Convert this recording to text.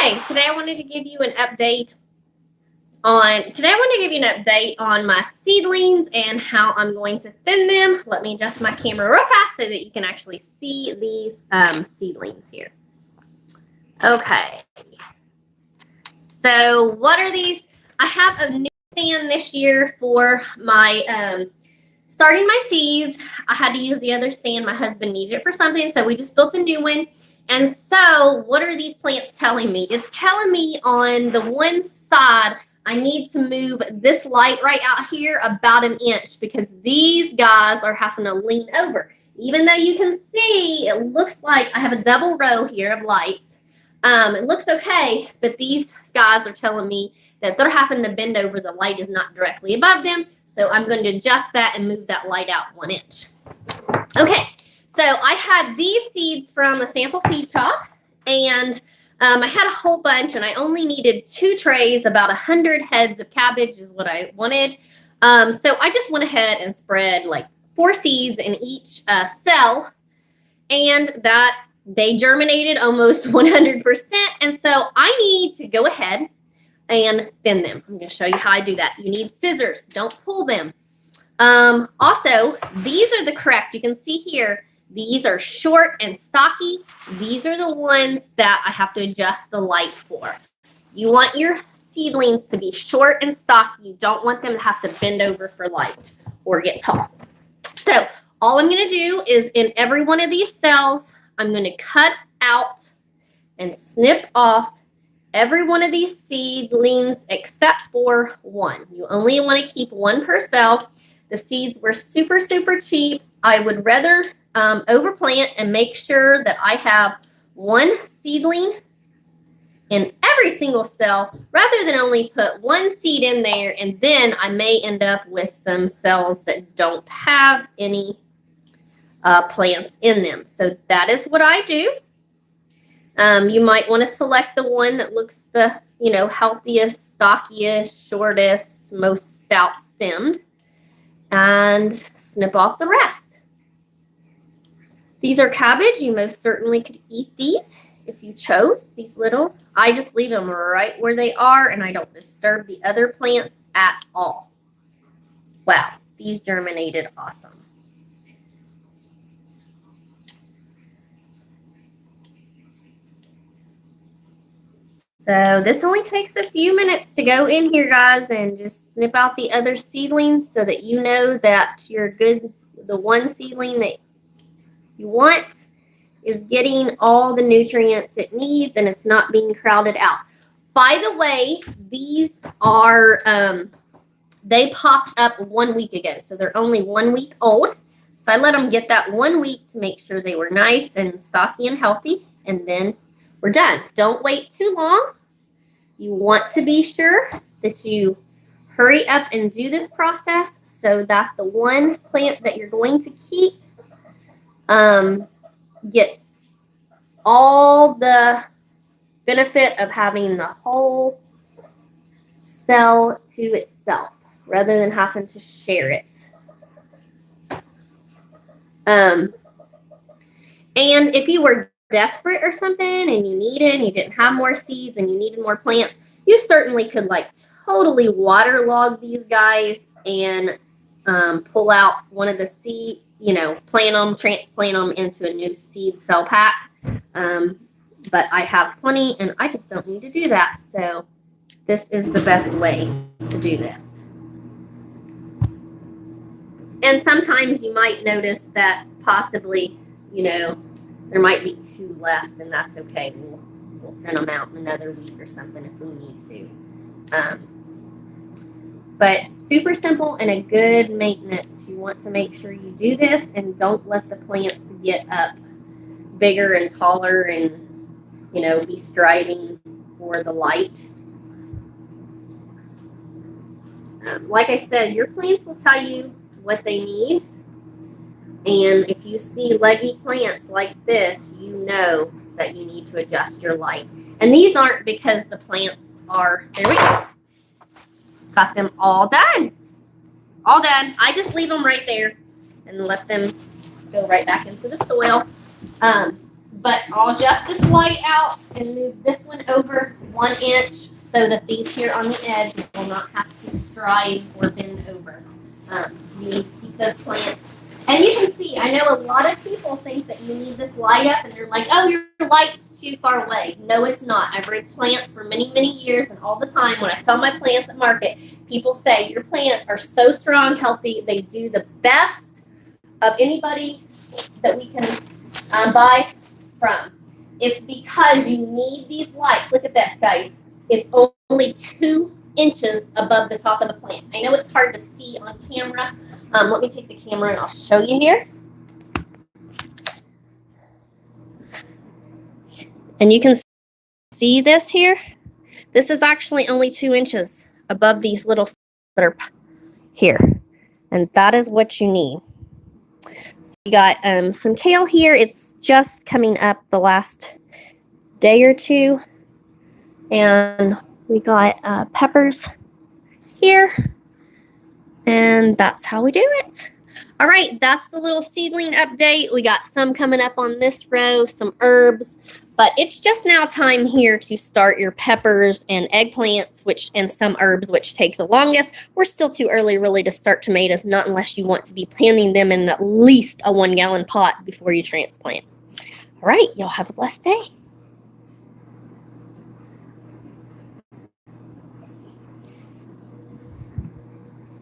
Okay, today I wanted to give you an update on my seedlings and how I'm going to thin them. Let me adjust my camera real fast so that you can actually see these seedlings here. Okay. So what are these? I have a new stand this year for my starting my seeds. I had to use the other stand. My husband needed it for something, so we just built a new one. And so what are these plants telling me? It's telling me on the one side, I need to move this light right out here about an inch because these guys are having to lean over. Even though you can see, it looks like I have a double row here of lights. It looks okay, but these guys are telling me that they're having to bend over. The light is not directly above them. So I'm going to adjust that and move that light out 1 inch. Okay. So I had these seeds from a sample seed shop, and I had a whole bunch, and I only needed 2 trays. About 100 heads of cabbage is what I wanted. So I just went ahead and spread like 4 seeds in each cell, and that they germinated almost 100%. And so I need to go ahead and thin them. I'm going to show you how I do that. You need scissors. Don't pull them. Also, these are the correct. You can see here. These are short and stocky. These are the ones that I have to adjust the light for. You want your seedlings to be short and stocky. You don't want them to have to bend over for light or get tall. So all I'm going to do is in every one of these cells, I'm going to cut out and snip off every one of these seedlings except for one. You only want to keep 1 per cell. The seeds were super, super cheap. I would rather overplant and make sure that I have 1 seedling in every single cell rather than only put 1 seed in there, and then I may end up with some cells that don't have any plants in them. So that is what I do. You might want to select the one that looks the healthiest, stockiest, shortest, most stout stemmed, and snip off the rest. These are cabbage. You most certainly could eat these if you chose, these little. I just leave them right where they are, and I don't disturb the other plants at all. Wow, these germinated awesome. So this only takes a few minutes to go in here, guys, and just snip out the other seedlings so that you know that you're good. The one seedling that you want is getting all the nutrients it needs and it's not being crowded out. By the way, these are, they popped up 1 week ago. So they're only 1 week old. So I let them get that 1 week to make sure they were nice and stocky and healthy. And then we're done. Don't wait too long. You want to be sure that you hurry up and do this process so that the one plant that you're going to keep gets all the benefit of having the whole cell to itself rather than having to share it. And if you were desperate or something and you needed and you didn't have more seeds and you needed more plants, you certainly could totally waterlog these guys and pull out one of the seed, transplant them into a new seed cell pack. But I have plenty and I just don't need to do that. So this is the best way to do this. And sometimes you might notice that possibly, there might be 2 left, and that's okay. We'll thin them out in another week or something if we need to. But super simple and a good maintenance. You want to make sure you do this and don't let the plants get up bigger and taller and, be striving for the light. Like I said, your plants will tell you what they need. And if you see leggy plants like this, you know that you need to adjust your light. And these aren't because the plants are, there we go. Got them all done. All done. I just leave them right there and let them go right back into the soil. But I'll adjust this light out and move this one over 1 inch so that these here on the edge will not have to strive or bend over. You need to keep those plants. And you can see, I know a lot of people think that you need this light up and they're like, oh, your light's too far away. No, it's not. I've raised plants for many, many years, and all the time when I sell my plants at market, people say your plants are so strong, healthy, they do the best of anybody that we can buy from. It's because you need these lights. Look at this, guys. It's only 2 inches above the top of the plant. I know it's hard to see on camera. Let me take the camera and I'll show you here. And you can see this here. This is actually only 2 inches above these little that are here. And that is what you need. So you got some kale here. It's just coming up the last day or two. And we got peppers here. And that's how we do it. All right, that's the little seedling update. We got some coming up on this row, some herbs, but it's just now time here to start your peppers and eggplants, and some herbs, which take the longest. We're still too early really to start tomatoes, not unless you want to be planting them in at least a 1-gallon pot before you transplant. All right, y'all have a blessed day.